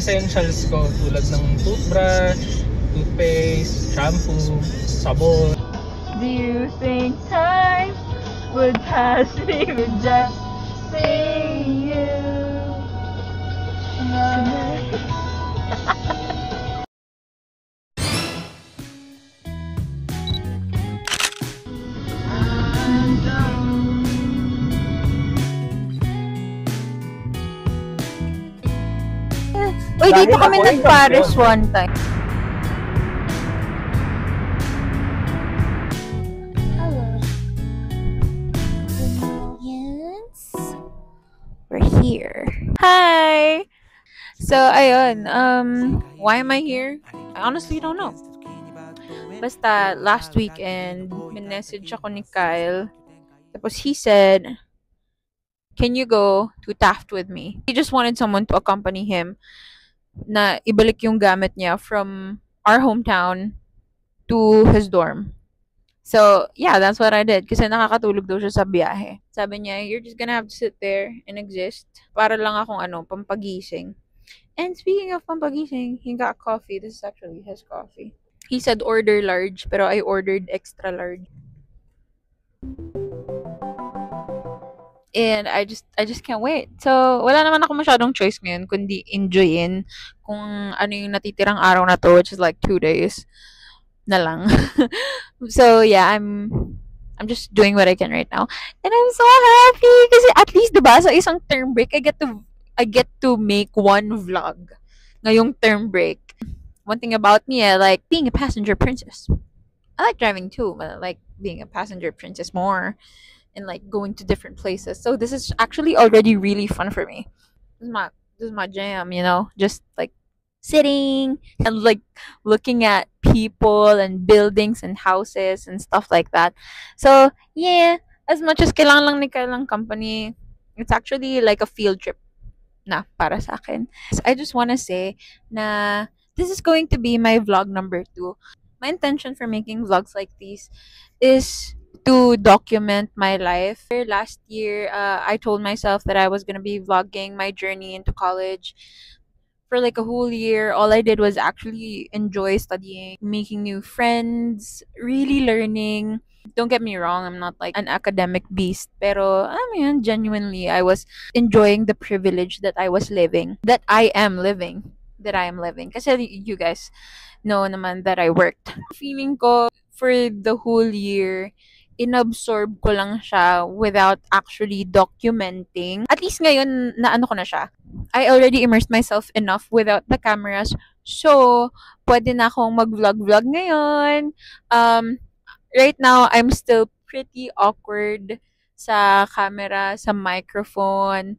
essentials ko tulad ng toothbrush, toothpaste, shampoo, sabon. Do you think time would pass me with just saying you? Uy, dito kami nag-Paris one time. Hello. Yes. We're here. Hi! So, ayun. Why am I here? I honestly don't know. Basta, last weekend, minessage ako ni Kyle. Tapos he said, can you go to Taft with me? He just wanted someone to accompany him na ibalik yung gamit niya from our hometown to his dorm. So, yeah, that's what I did. Kasi nakakatulog daw siya sa biyahe. Sabi niya, you're just gonna have to sit there and exist. Para lang akong pampagising. And speaking of pampagising, he got coffee. This is actually his coffee. He said order large, pero I ordered extra large. And I just can't wait. So, wala naman ako masyadong choice ngayon kundi enjoyin kung ano yung natitirang araw na to, which is like 2 days na lang. So, yeah, I'm just doing what I can right now. And I'm so happy kasi at least, diba, sa isang term break, I get to make one vlog ngayong term break. One thing about me, I like being a passenger princess. I like driving too, but I like being a passenger princess more. And like going to different places. So this is actually already really fun for me. This is my jam, you know? Just like sitting and like looking at people and buildings and houses and stuff like that. So yeah, as much as kailangan lang ni kailang company, it's actually like a field trip na para sa akin. So I just want to say na this is going to be my vlog number 2. My intention for making vlogs like these is to document my life. Last year, I told myself that I was going to be vlogging my journey into college. For like a whole year, all I did was actually enjoy studying, making new friends, really learning. Don't get me wrong, I'm not like an academic beast. Pero, I mean, genuinely, I was enjoying the privilege that I was living. That I am living. Kasi you guys know naman that I worked. Feeling ko, for the whole year, inabsorb ko lang siya without actually documenting. At least ngayon, naano ko na siya. I already immersed myself enough without the cameras. So, pwede na akong mag-vlog ngayon. Right now, I'm still pretty awkward sa camera, sa microphone.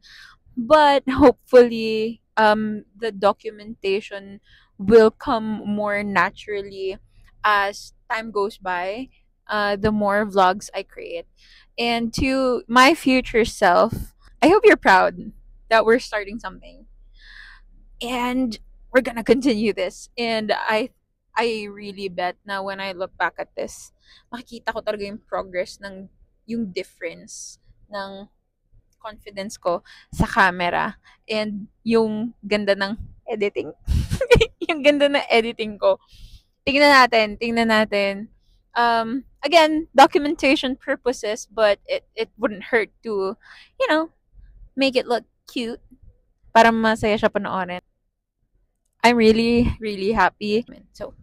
But, hopefully, the documentation will come more naturally as time goes by. The more vlogs I create. And to my future self, I hope you're proud that we're starting something. And we're gonna continue this. And I really bet na when I look back at this, makikita ko talaga yung progress ng yung difference ng confidence ko sa camera and yung ganda ng editing. Yung ganda ng editing ko. Tingnan natin. Again, documentation purposes, but it wouldn't hurt to, you know, make it look cute para masaya siya panoorin. I'm really, really happy. So,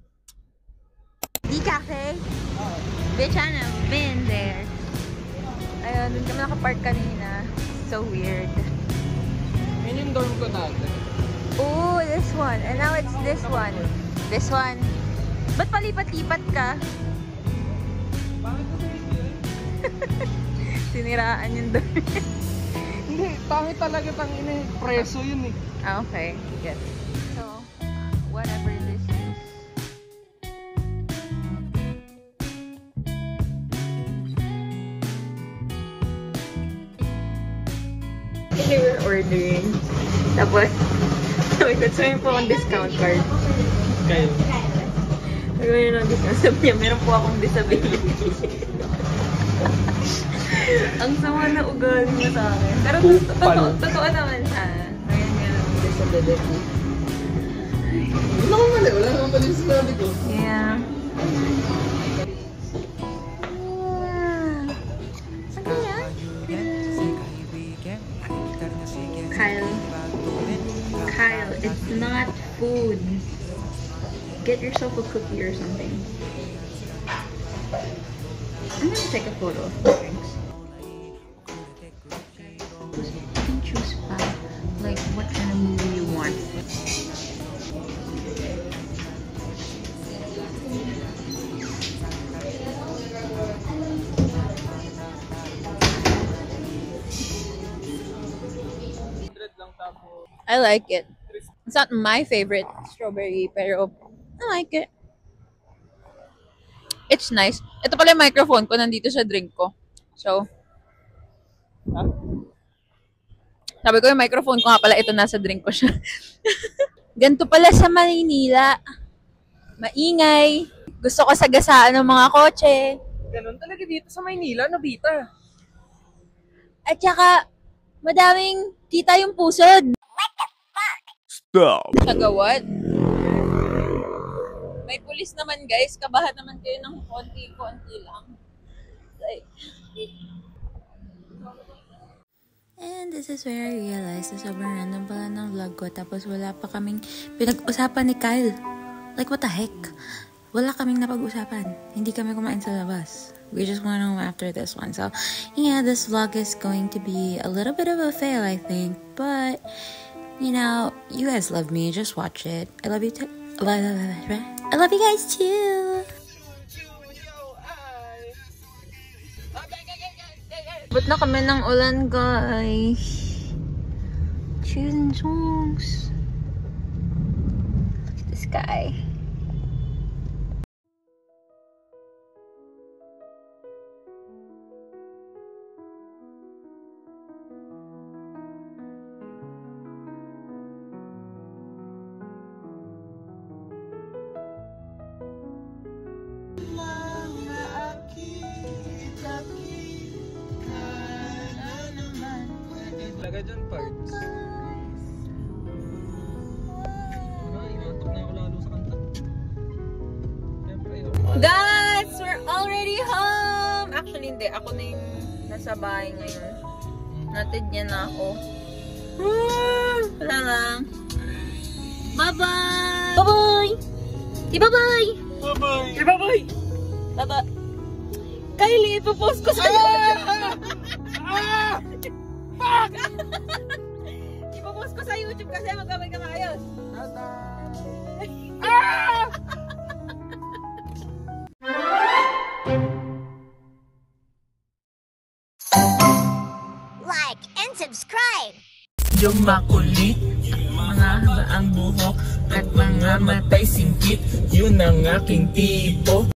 the cafe, bitch, I've been there. Ayun, dun kami nakapark kanina. So weird. Yun yung dorm ko dati. Oh, this one. And now it's this one. This one. Ba't palipat-lipat ka? Bakit mo yun? Siniraan yung door. Hindi, pangit talaga preso yun eh. Ah, okay. Good. So, whatever this is. We were ordering. Tapos, sabi ko, sabi po akong discount card. Kayo. Sabi ng discount. Sabi niya, meron po akong disability. Ang sama na ugali niya sa akin. Pero totoo naman siya. Ngayon nga ng disability. Wala naman mali. Wala naman mali yung sinabi ko. Yeah. Kyle, it's not food. Get yourself a cookie or something. I'm gonna take a photo of the drinks. You can choose like what kind of movie you want. I like it. It's not my favorite strawberry, pero I like it. It's nice. Ito pala yung microphone ko, nandito sa drink ko. So, sabi ko yung microphone ko nga pala, ito nasa drink ko siya. Ganito pala sa Maynila. Maingay. Gusto ko sagasaan ng mga kotse. Ganun talaga dito sa Maynila, Nobita. At saka, madaming kita yung pusod. Stop. Kagawad. May pulis naman guys, kabahan naman kayo ng konti-konti lang. Like, and this is where I realized na sobrang random pala ng vlog ko tapos wala pa kaming pinag-usapan ni Kyle. Like what the heck? Wala kaming napag-usapan. Hindi kami kumain sa labas. We just went home after this one. So, yeah, this vlog is going to be a little bit of a fail, I think. But, you know, you guys love me. Just watch it. I love you too. I love you guys too. But na kami ng ulan, guys. Choosing songs. Look at the sky. Talaga dyan, parts. Inaantok na ako lalo sa kanta. Siyempre, Guys, we're already home! Actually, hindi. Ako na yung nasa bahay ngayon. Natid niya na ako. Wala lang. Bye-bye! Bye-bye! Di bye-bye! Bye-bye! Bye-bye! Bye-bye! Kylie, ipopost ko sa'yo! Fuck! Ipopost ko sa YouTube kasi magkamay ka maayos. Like and subscribe! Yung makulit, mga haba ang buhok at mga matay singkit, yun ang aking tipo.